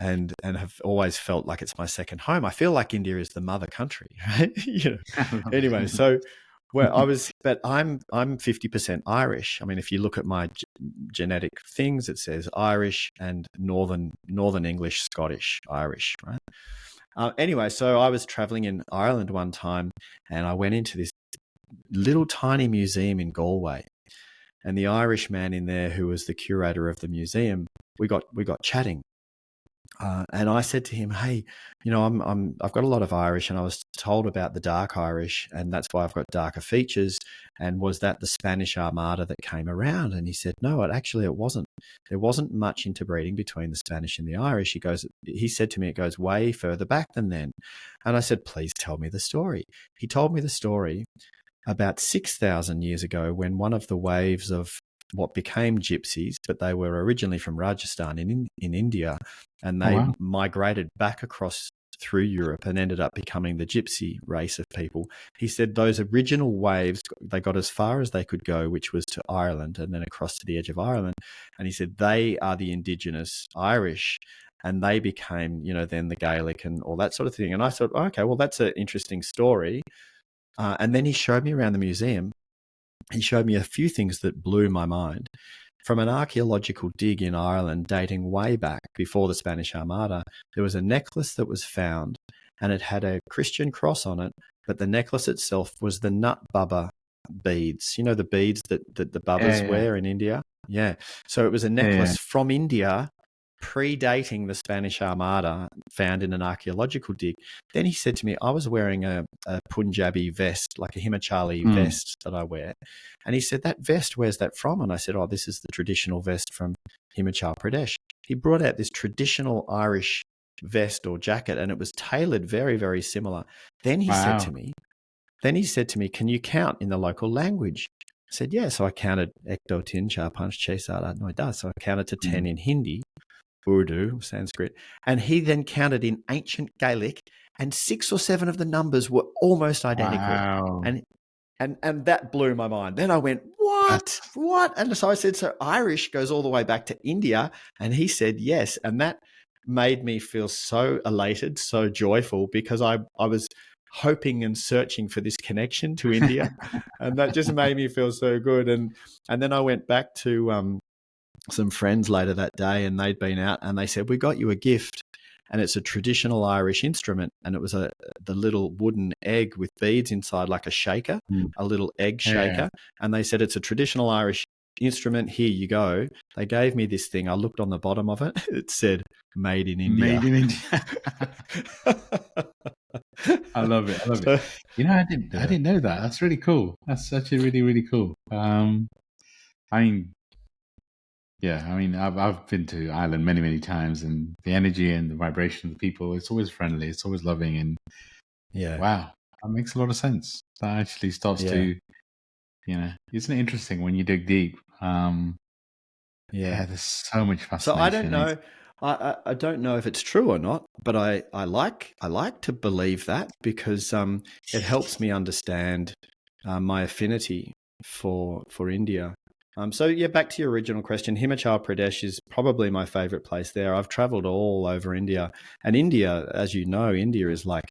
and have always felt like it's my second home. I feel like India is the mother country, right? I love Anyway, it. so where I was, but I'm 50% Irish. I mean, if you look at my genetic things, it says Irish and Northern English, Scottish, Irish, right? Anyway, so I was traveling in Ireland one time and I went into this little tiny museum in Galway. And the Irish man in there, who was the curator of the museum, we got chatting. And I said to him, "Hey, I've got a lot of Irish, and I was told about the dark Irish, and that's why I've got darker features. And was that the Spanish Armada that came around?" And he said, "No, it wasn't. There wasn't much interbreeding between the Spanish and the Irish." He said to me, "It goes way further back than then." And I said, "Please tell me the story." He told me the story about 6,000 years ago when one of the waves of what became gypsies, but they were originally from Rajasthan in India, and Oh they wow! migrated back across through Europe and ended up becoming the gypsy race of people. He said those original waves, they got as far as they could go, which was to Ireland and then across to the edge of Ireland. And he said they are the indigenous Irish. And they became, then the Gaelic and all that sort of thing. And I thought, okay, well, that's an interesting story. And then he showed me around the museum. He showed me a few things that blew my mind. from an archaeological dig in Ireland dating way back before the Spanish Armada, there was a necklace that was found and it had a Christian cross on it, but the necklace itself was the nut bubba beads. You know, the beads that the bubbas wear in India? Yeah. So it was a necklace from India predating the Spanish Armada, found in an archaeological dig. Then he said to me, I was wearing a Punjabi vest, like a Himachali vest that I wear. And he said, that vest, where's that from? And I said, oh, this is the traditional vest from Himachal Pradesh. He brought out this traditional Irish vest or jacket, and it was tailored very, very similar. Then he said to me, can you count in the local language? I said, yeah. So I counted ek do tin char panch chhe sat aat noi das. So I counted to 10 in Hindi, Urdu, Sanskrit. And he then counted in ancient Gaelic, and 6 or 7 of the numbers were almost identical. Wow. And that blew my mind. Then I went, what? What? And so I said, so Irish goes all the way back to India? And he said, yes. And that made me feel so elated, so joyful, because I was hoping and searching for this connection to India. And that just made me feel so good. And then I went back to some friends later that day, and they'd been out, and they said, we got you a gift, and it's a traditional Irish instrument, and it was the little wooden egg with beads inside, like a shaker, a little egg shaker. And they said, it's a traditional Irish instrument, here you go. They gave me this thing. I looked on the bottom of it. It said made in India. Made in India. I love it. it. You know, I didn't know that. That's really cool. That's actually really, really cool. I've been to Ireland many, many times, and the energy and the vibration of the people, it's always friendly, it's always loving, and wow, that makes a lot of sense. That actually starts to, isn't it interesting when you dig deep? There's so much fascination. So I don't know. I don't know if it's true or not, but I like to believe that, because it helps me understand my affinity for India. Back to your original question, Himachal Pradesh is probably my favorite place there. I've traveled all over India, and India, as you know, India is like,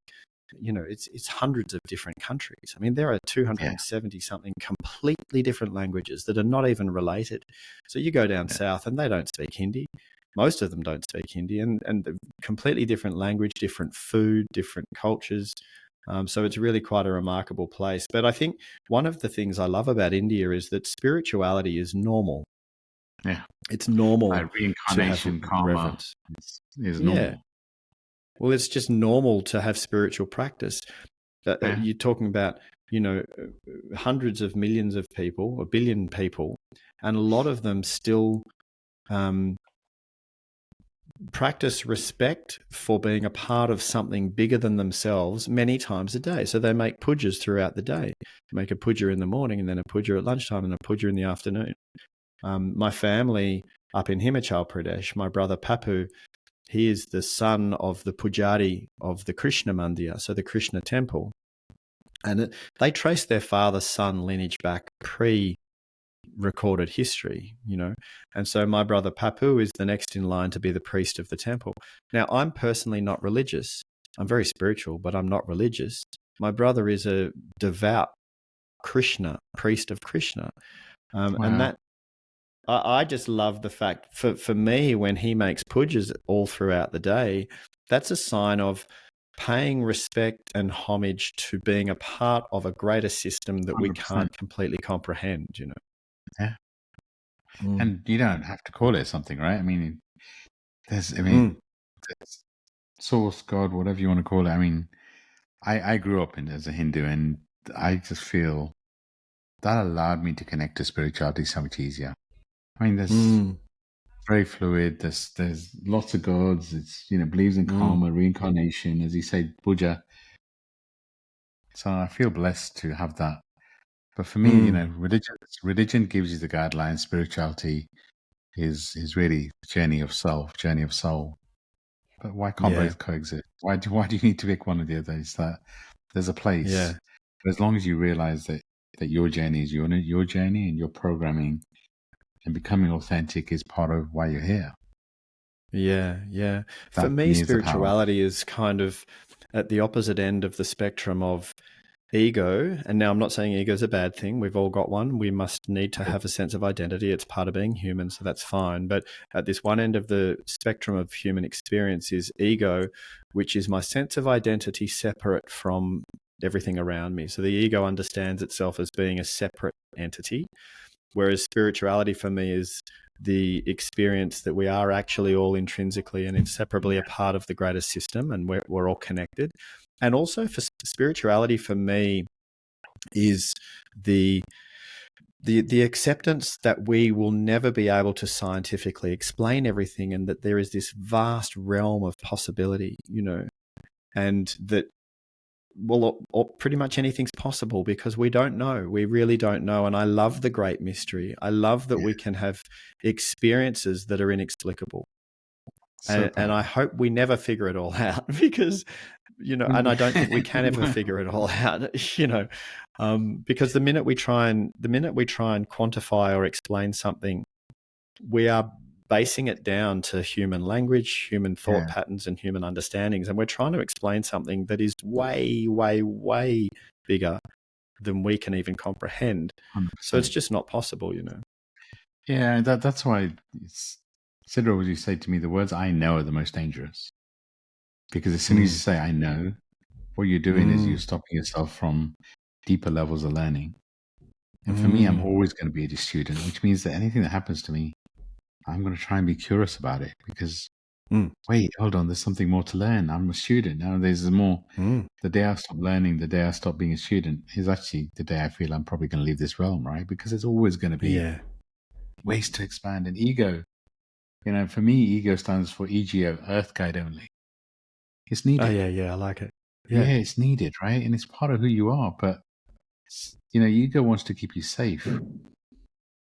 it's hundreds of different countries. I mean, there are 270 something completely different languages that are not even related. So you go down south and they don't speak Hindi. Most of them don't speak Hindi, and completely different language, different food, different cultures. So it's really quite a remarkable place. But I think one of the things I love about India is that spirituality is normal. Yeah. It's normal. Reincarnation, karma is normal. Yeah. Well, it's just normal to have spiritual practice. You're talking about, hundreds of millions of people, a billion people, and a lot of them still practice respect for being a part of something bigger than themselves many times a day. So they make pujas throughout the day. They make a puja in the morning, and then a puja at lunchtime, and a puja in the afternoon. My family up in Himachal Pradesh, my brother Papu, he is the son of the pujari of the Krishna Mandir, so the Krishna temple. And they trace their father-son lineage back pre-recorded history, And so my brother Papu is the next in line to be the priest of the temple. Now, I'm personally not religious. I'm very spiritual, but I'm not religious. My brother is a devout Krishna, priest of Krishna. And that, I just love the fact, for me, when he makes pujas all throughout the day, that's a sign of paying respect and homage to being a part of a greater system that 100%. We can't completely comprehend, Yeah. And you don't have to call it something, right? I mean, there's source, God, whatever you want to call it. I mean, I grew up as a Hindu, and I just feel that allowed me to connect to spirituality so much easier. I mean, there's very fluid. There's lots of gods. It's believes in karma, reincarnation, as you say, puja. So I feel blessed to have that. But for me, religion gives you the guidelines. Spirituality is really the journey of self, journey of soul. But why can't both coexist? Why do you need to pick one or the other? It's that there's a place. Yeah. But as long as you realize that your journey is your journey, and your programming and becoming authentic is part of why you're here. Yeah, yeah. For me, spirituality is kind of at the opposite end of the spectrum of ego, and now I'm not saying ego is a bad thing. We've all got one. We must need to have a sense of identity. It's part of being human, so that's fine. But at this one end of the spectrum of human experience is ego, which is my sense of identity separate from everything around me. So the ego understands itself as being a separate entity, whereas spirituality for me is the experience that we are actually all intrinsically and inseparably a part of the greater system, and we're all connected. And also for spirituality for me is the acceptance that we will never be able to scientifically explain everything, and that there is this vast realm of possibility, and that, well, or pretty much anything's possible because we don't know. We really don't know. And I love the great mystery. I love that we can have experiences that are inexplicable. So And I hope we never figure it all out because, and I don't think we can ever figure it all out, because the minute we try and quantify or explain something, we are basing it down to human language, human thought patterns, and human understandings. And we're trying to explain something that is way, way, way bigger than we can even comprehend. 100%. So it's just not possible, Yeah, that's why Sidra always used to say to me, the words "I know" are the most dangerous. Because as soon as you say "I know," what you're doing is you're stopping yourself from deeper levels of learning. And for me, I'm always going to be a student, which means that anything that happens to me, I'm going to try and be curious about it because, wait, hold on, there's something more to learn. I'm a student. Now there's more. The day I stop learning, the day I stop being a student is actually the day I feel I'm probably going to leave this realm, right? Because there's always going to be ways to expand. And ego, for me, ego stands for EGO, Earth Guide Only. It's needed. Oh, yeah, I like it. Yeah, it's needed, right? And it's part of who you are. But, ego wants to keep you safe.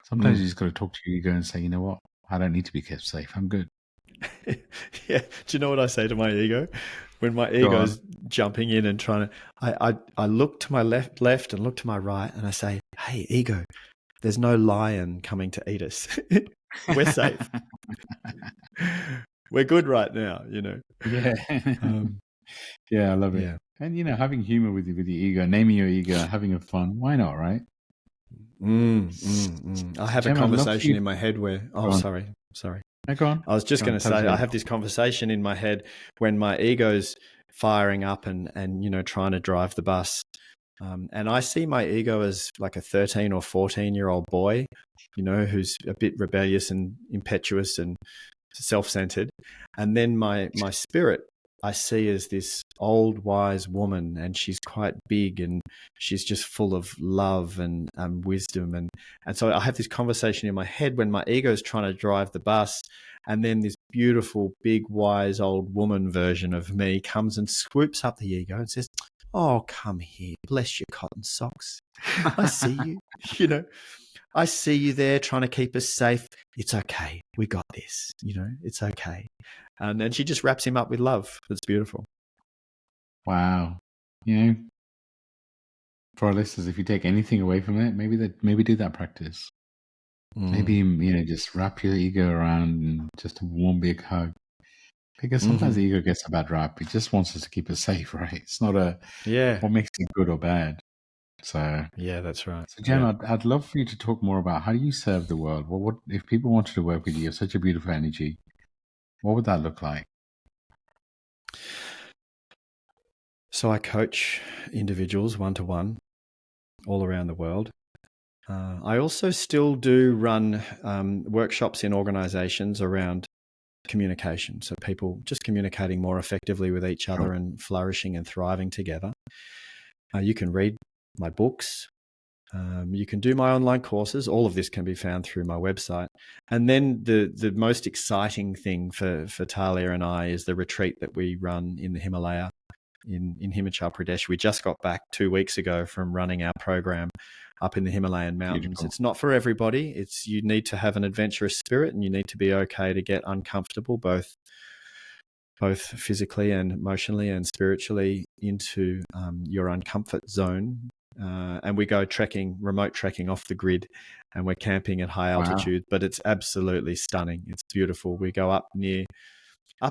Sometimes you just got to talk to your ego and say, you know what? I don't need to be kept safe. I'm good. Yeah. Do you know what I say to my ego? When my ego's jumping in and trying to, I look to my left and look to my right and I say, hey, ego, there's no lion coming to eat us. We're safe. We're good right now, Yeah. Yeah, I love it. Yeah. And, having humor with your ego, naming your ego, having a fun. Why not, right? I have Jem, a conversation in my head where, sorry. No, go on. I was just going to say, I have this conversation in my head when my ego's firing up and trying to drive the bus. And I see my ego as like a 13 or 14-year-old boy, who's a bit rebellious and impetuous and self-centered. And then my spirit I see as this old, wise woman, and she's quite big and she's just full of love and wisdom. And so I have this conversation in my head when my ego is trying to drive the bus, and then this beautiful, big, wise old woman version of me comes and swoops up the ego and says, oh, come here, bless your cotton socks. I see you, I see you there trying to keep us safe. It's okay. We got this. It's okay. And then she just wraps him up with love. It's beautiful. Wow. For our listeners, if you take anything away from it, maybe do that practice. Maybe, just wrap your ego around and just a warm, big hug. Because sometimes the ego gets a bad rap. It just wants us to keep it safe, right? It's not what makes it good or bad. So yeah, that's right. So Jem, I'd love for you to talk more about how do you serve the world? What if people wanted to work with you? You have such a beautiful energy. What would that look like? So I coach individuals one-to-one all around the world. I also still do run workshops in organizations around communication. So people just communicating more effectively with each other and flourishing and thriving together. You can read my books. You can do my online courses. All of this can be found through my website. And then the most exciting thing for Talia and I is the retreat that we run in the Himalaya in Himachal Pradesh. We just got back 2 weeks ago from running our program up in the Himalayan mountains. Beautiful. It's not for everybody. You need to have an adventurous spirit, and you need to be okay to get uncomfortable, both physically and emotionally and spiritually, into your uncomfort zone. And we go remote trekking off the grid, and we're camping at high altitude, but it's absolutely stunning. It's beautiful. We go up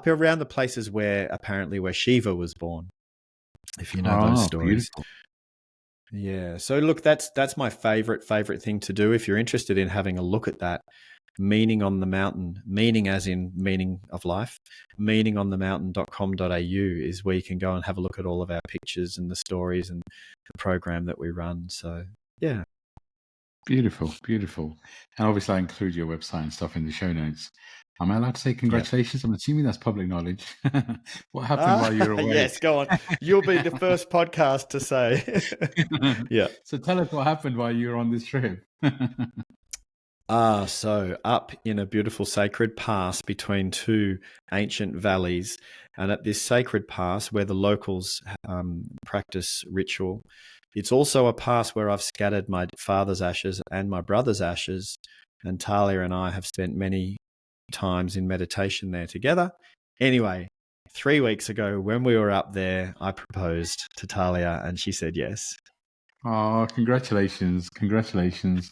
around the places where Shiva was born, if you know those stories. Beautiful. Yeah. So look, that's my favorite thing to do. If you're interested in having a look at that, meaning on the mountain, meaning as in meaning of life, meaningonthemountain.com.au is where you can go and have a look at all of our pictures and the stories and the program that we run. So yeah. Beautiful, beautiful. And obviously, I include your website and stuff in the show notes. Am I allowed to say Yeah. congratulations? I'm assuming that's public knowledge. What happened while you were away? Yes, go on. You'll be the first podcast to say. Yeah. So tell us what happened while you were on this trip. So up in a beautiful sacred pass between two ancient valleys, and at this sacred pass where the locals practice ritual, it's also a pass where I've scattered my father's ashes and my brother's ashes, and Talia and I have spent many times in meditation there together. Anyway, 3 weeks ago when we were up there, I proposed to Talia and she said yes. Oh, congratulations. Congratulations.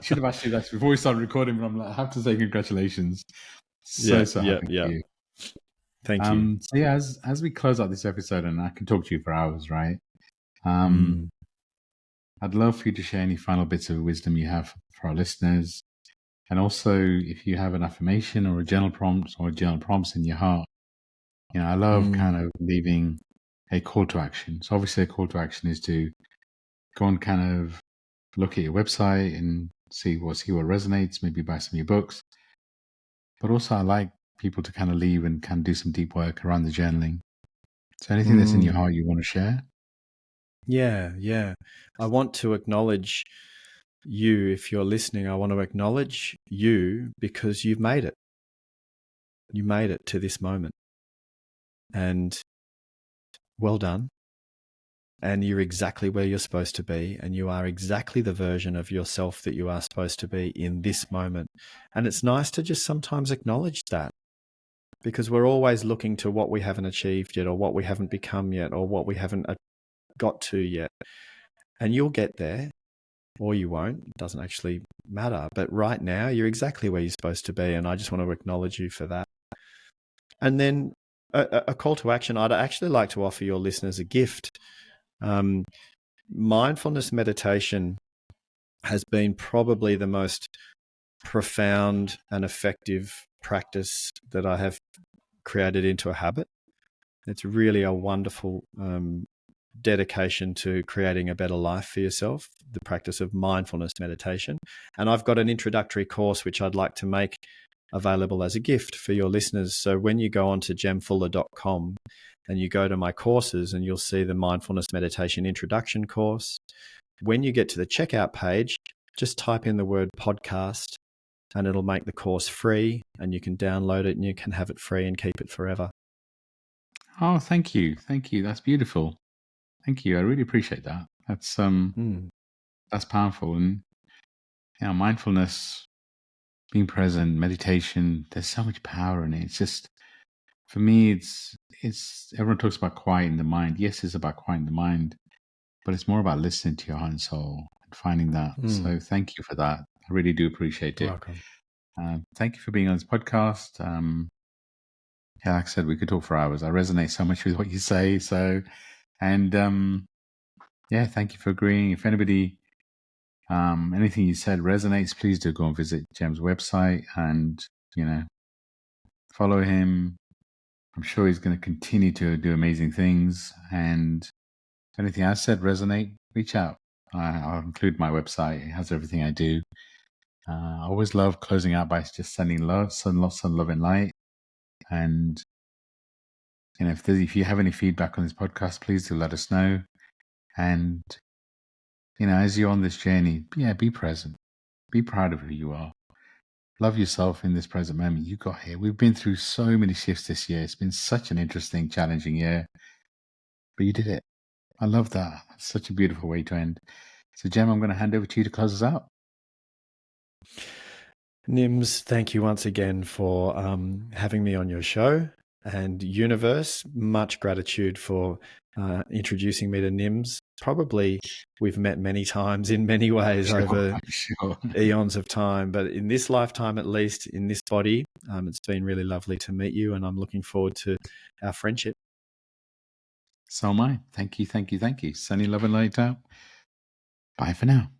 Should have actually that before we started recording, but I'm like, I have to say congratulations. So, Yeah, so yeah, happy for yeah. you. Thank you. So yeah, as we close out this episode, and I can talk to you for hours, right? I'd love for you to share any final bits of wisdom you have for our listeners. And also, if you have an affirmation or a journal prompt or journal prompts in your heart, I love kind of leaving a call to action. So obviously a call to action is to go and kind of look at your website and see what resonates, maybe buy some of your books. But also I like people to kind of leave and kind of do some deep work around the journaling. So anything that's in your heart you want to share? Yeah, yeah. I want to acknowledge you. If you're listening, I want to acknowledge you because you've made it. You made it to this moment. And well done. And you're exactly where you're supposed to be. And you are exactly the version of yourself that you are supposed to be in this moment. And it's nice to just sometimes acknowledge that, because we're always looking to what we haven't achieved yet, or what we haven't become yet, or what we haven't got to yet. And you'll get there, or you won't. It doesn't actually matter. But right now, you're exactly where you're supposed to be. And I just want to acknowledge you for that. And then a call to action. I'd actually like to offer your listeners a gift. Mindfulness meditation has been probably the most profound and effective practice that I have created into a habit. It's really a wonderful dedication to creating a better life for yourself, the practice of mindfulness meditation. And I've got an introductory course which I'd like to make available as a gift for your listeners. So when you go on to jemfuller.com and you go to my courses, and you'll see the mindfulness meditation introduction course. When you get to the checkout page, just type in the word podcast and it'll make the course free, and you can download it and you can have it free and keep it forever. Oh, thank you. Thank you. That's beautiful. Thank you. I really appreciate that. That's powerful. And mindfulness, being present, meditation, there's so much power in it. It's just, for me, it's everyone talks about quieting the mind. Yes, it's about quieting the mind, but it's more about listening to your heart and soul and finding that. So thank you for that. I really do appreciate it. Welcome. Thank you for being on this podcast. Yeah, like I said, we could talk for hours. I resonate so much with what you say. So, and yeah, thank you for agreeing. If anybody, anything you said resonates, please do go and visit Jem's website and, follow him. I'm sure he's going to continue to do amazing things. And if anything I said resonate, reach out. I'll include my website. It has everything I do. I always love closing out by just sending love, sun, love, and light. And if you have any feedback on this podcast, please do let us know. And as you're on this journey, be present. Be proud of who you are. Love yourself in this present moment. You got here. We've been through so many shifts this year. It's been such an interesting, challenging year, but you did it. I love that. It's such a beautiful way to end. So, Jem, I'm going to hand over to you to close us out. Nims, thank you once again for having me on your show. And universe, much gratitude for introducing me to Nims. Probably we've met many times in many ways over eons of time, but in this lifetime, at least in this body, it's been really lovely to meet you, and I'm looking forward to our friendship. So am I. Thank you, thank you, thank you. Sunny love and light out. Bye for now.